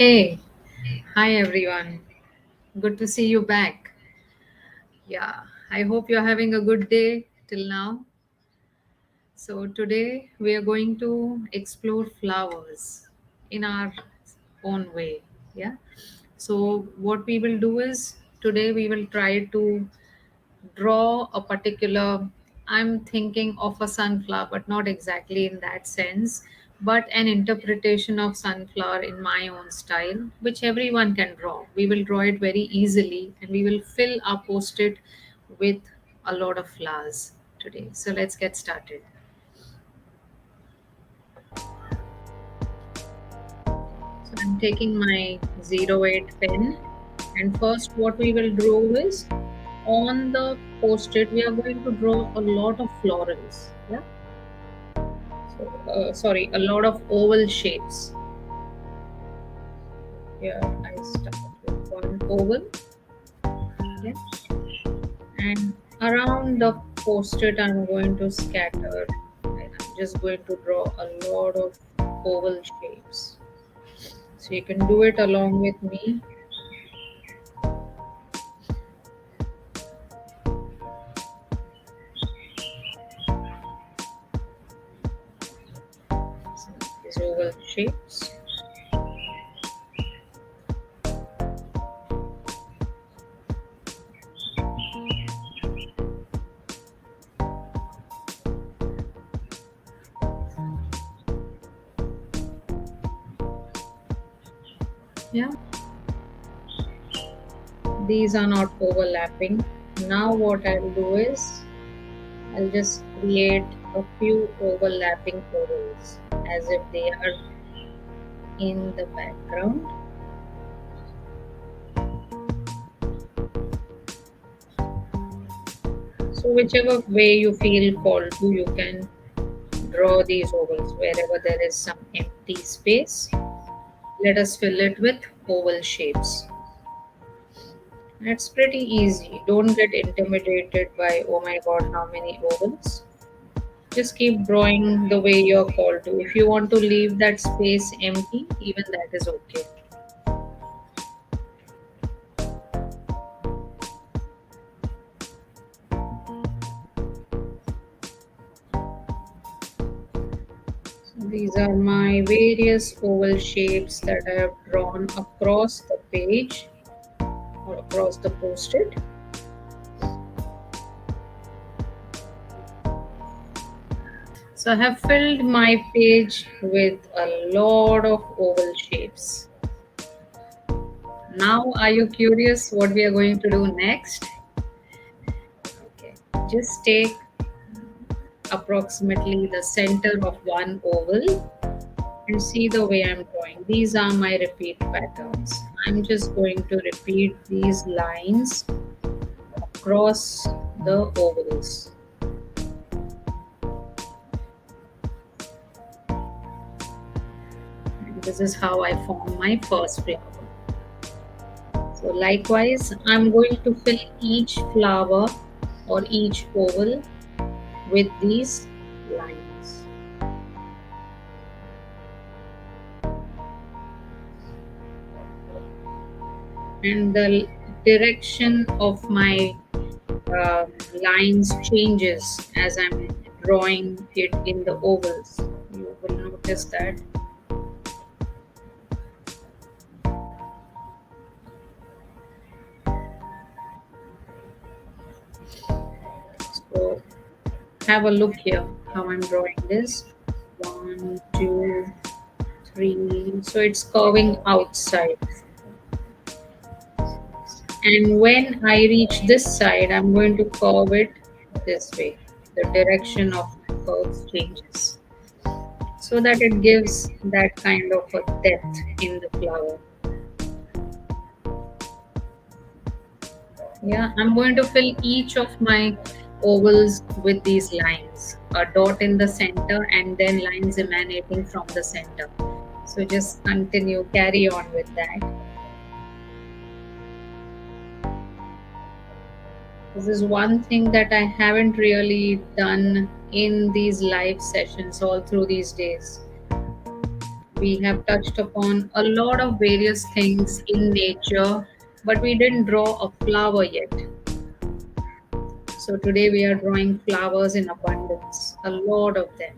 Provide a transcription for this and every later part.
Hey, hi everyone. Good to see you back. Yeah, I hope you're having a good day till now. So, today we are going to explore flowers in our own way. Yeah. So, what we will do is today we will try to draw a particular, I'm thinking of a sunflower, but not exactly in that sense, but an interpretation of sunflower in my own style, which everyone can draw. We will draw it very easily and we will fill our post-it with a lot of flowers today. So let's get started. So I'm taking my 08 pen, and first what we will draw is on the post-it we are going to draw a lot of florals. Yeah. Sorry, a lot of oval shapes. Here I start with one oval, okay, and around the post-it I'm going to scatter, and I'm just going to draw a lot of oval shapes. So you can do it along with me. So these oval shapes. Yeah, these are not overlapping. Now what I'll do is I'll just create a few overlapping ovals as if they are in the background. So whichever way you feel called to, you can draw these ovals wherever there is some empty space. Let us fill it with oval shapes. It's pretty easy. Don't get intimidated by, oh my god, how many ovals. Just keep drawing the way you're called to. If you want to leave that space empty, even that is okay. So these are my various oval shapes that I have drawn across the page or across the post-it. So I have filled my page with a lot of oval shapes. Now, are you curious what we are going to do next? Okay, just take approximately the center of one oval and see the way I'm drawing. These are my repeat patterns. I'm just going to repeat these lines across the ovals. And this is how I form my first flower. So likewise, I'm going to fill each flower or each oval with these lines. And the direction of my lines changes as I'm drawing it in the ovals. You will notice that. So have a look here how I'm drawing this. One, two, three. So it's curving outside. And when I reach this side, I'm going to curve it this way. The direction of my curves changes so that it gives that kind of a depth in the flower. Yeah, I'm going to fill each of my ovals with these lines, a dot in the center and then lines emanating from the center. So just continue, carry on with that. This is one thing that I haven't really done in these live sessions all through these days. We have touched upon a lot of various things in nature, but we didn't draw a flower yet. So today we are drawing flowers in abundance, a lot of them.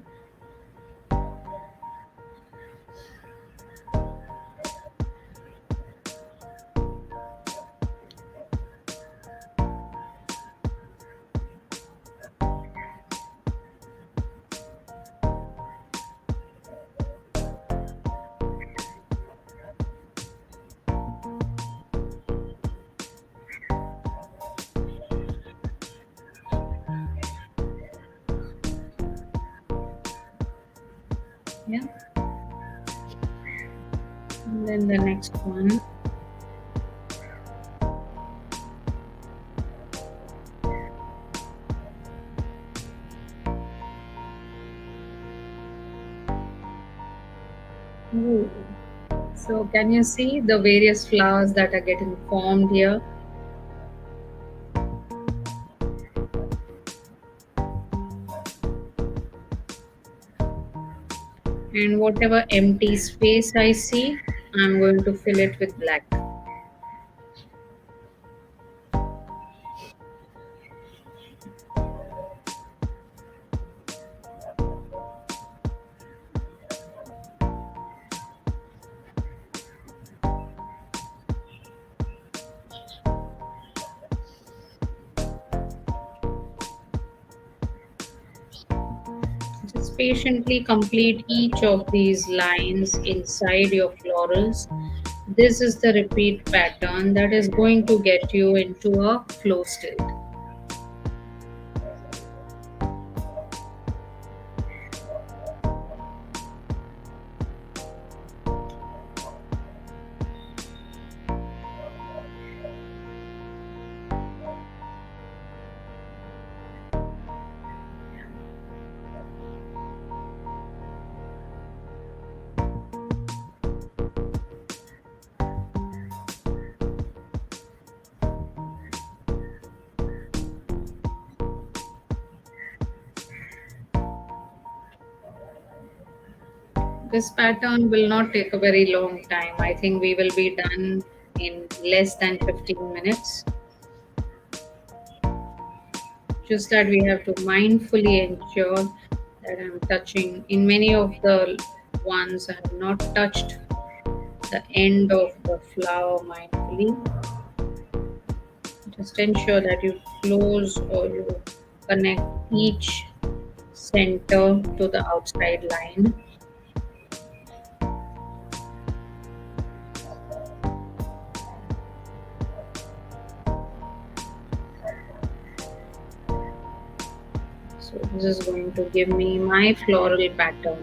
Yeah. And then the next one. Ooh. So can you see the various flowers that are getting formed here? And whatever empty space I see, I'm going to fill it with black. Just patiently complete each of these lines inside your florals. This is the repeat pattern that is going to get you into a flow state. This pattern will not take a very long time. I think we will be done in less than 15 minutes. Just that we have to mindfully ensure that I'm touching. In many of the ones, I have not touched the end of the flower mindfully. Just ensure that you close or you connect each center to the outside line. So this is going to give me my floral pattern.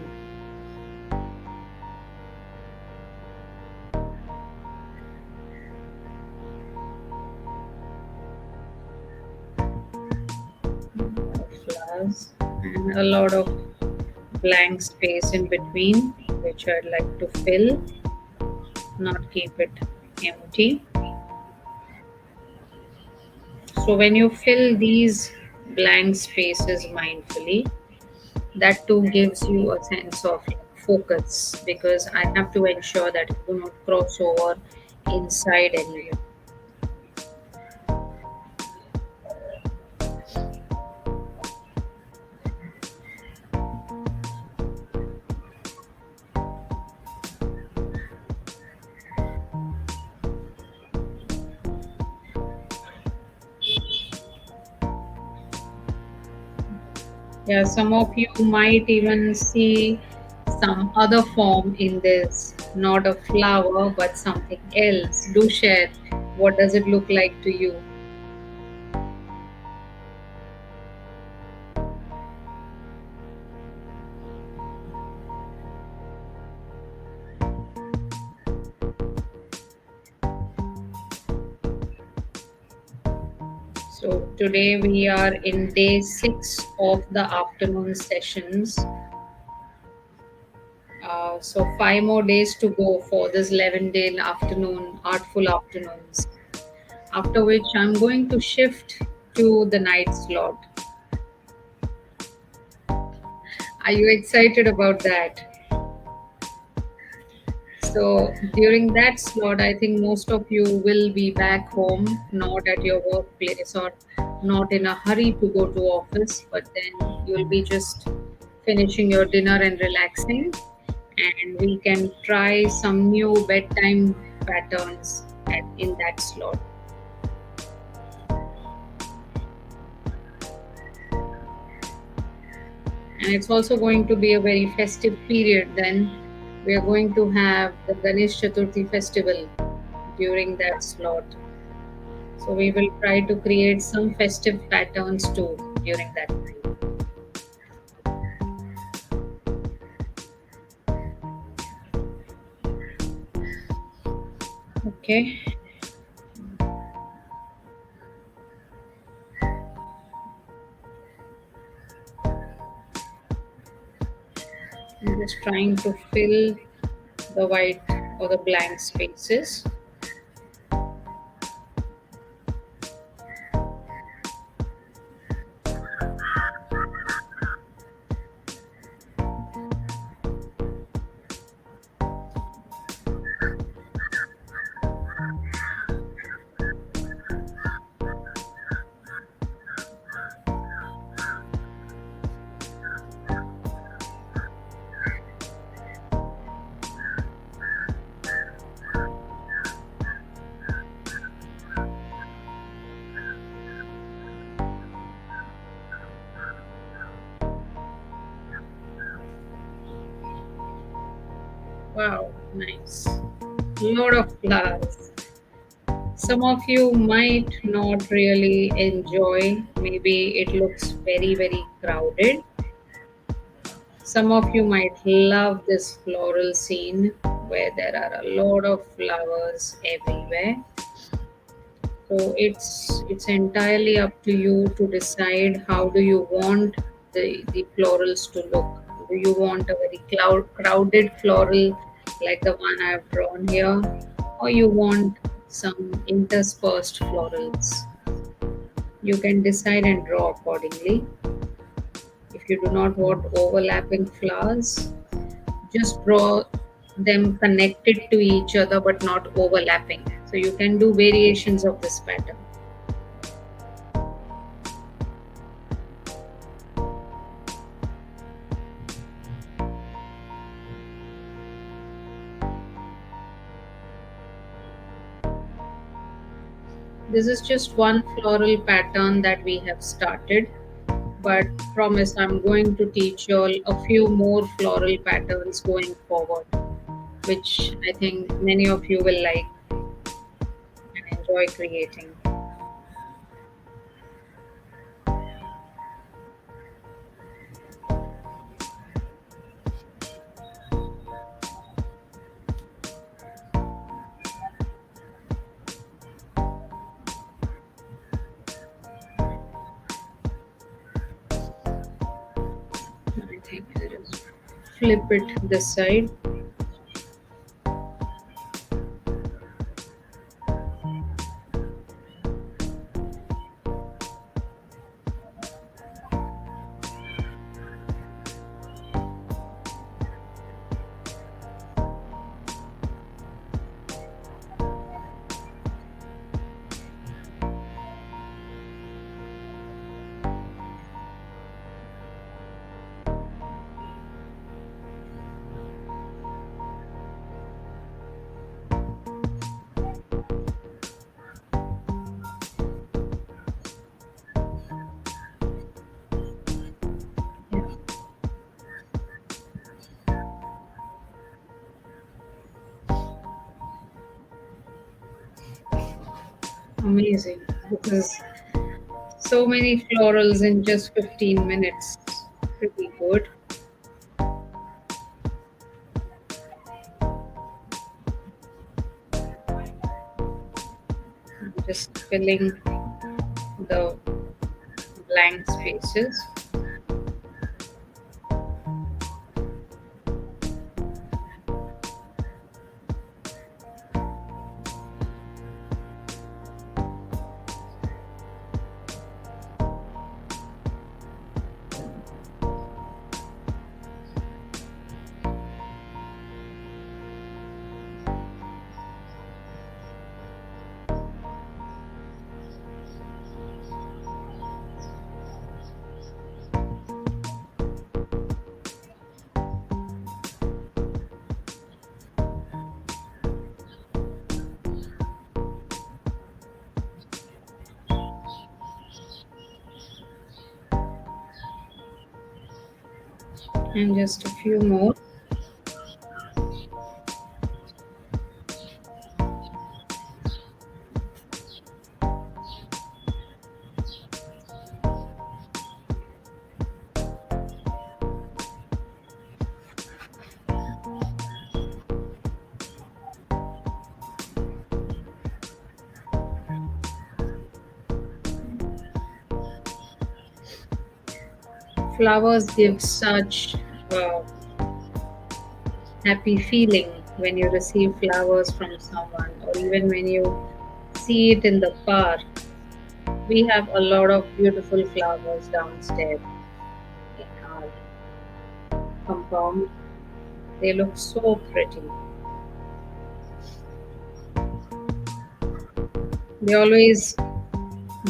Flowers and a lot of blank space in between, which I'd like to fill, not keep it empty. So when you fill these blank spaces mindfully, that too gives you a sense of focus, because I have to ensure that it do not cross over inside anywhere. Yeah, some of you might even see some other form in this, not a flower but something else. Do share, what does it look like to you? So today we are in day 6 of the afternoon sessions. So 5 more days to go for this 11-day afternoon, artful afternoons. After which I'm going to shift to the night slot. Are you excited about that? So during that slot, I think most of you will be back home, not at your workplace or not in a hurry to go to office, but then you'll be just finishing your dinner and relaxing. And we can try some new bedtime patterns in that slot. And it's also going to be a very festive period then. We are going to have the Ganesh Chaturthi festival during that slot. So we will try to create some festive patterns too during that time. Okay, I'm just trying to fill the white or the blank spaces. Wow, nice. Lot of flowers. Some of you might not really enjoy, maybe it looks very, very crowded. Some of you might love this floral scene where there are a lot of flowers everywhere. So it's entirely up to you to decide how do you want the florals to look. Do you want a very crowded floral like the one I've drawn here, or you want some interspersed florals? You can decide and draw accordingly. If you do not want overlapping flowers, just draw them connected to each other but not overlapping. So you can do variations of this pattern. This is just one floral pattern that we have started, but promise I'm going to teach you all a few more floral patterns going forward, which I think many of you will like and enjoy creating. I think I'll just flip it this side. Yeah, amazing. This is so many florals in just 15 minutes. Pretty good. I'm just filling the blank spaces. And just a few more. Flowers give such a happy feeling when you receive flowers from someone, or even when you see it in the park. We have a lot of beautiful flowers downstairs in our compound. They look so pretty. They always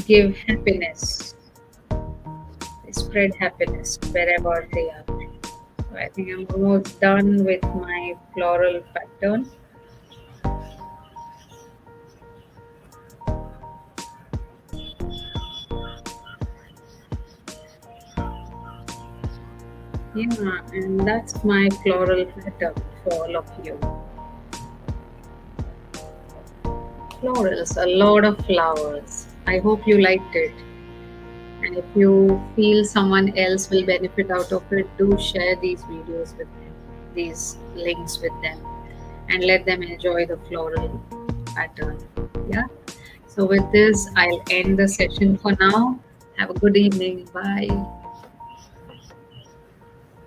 give happiness. They spread happiness wherever they are. So I think I'm almost done with my floral pattern. Yeah, and that's my floral pattern for all of you. Florals, a lot of flowers. I hope you liked it. And if you feel someone else will benefit out of it, do share these videos with them, these links with them, and let them enjoy the floral pattern. Yeah. So, with this, I'll end the session for now. Have a good evening. Bye.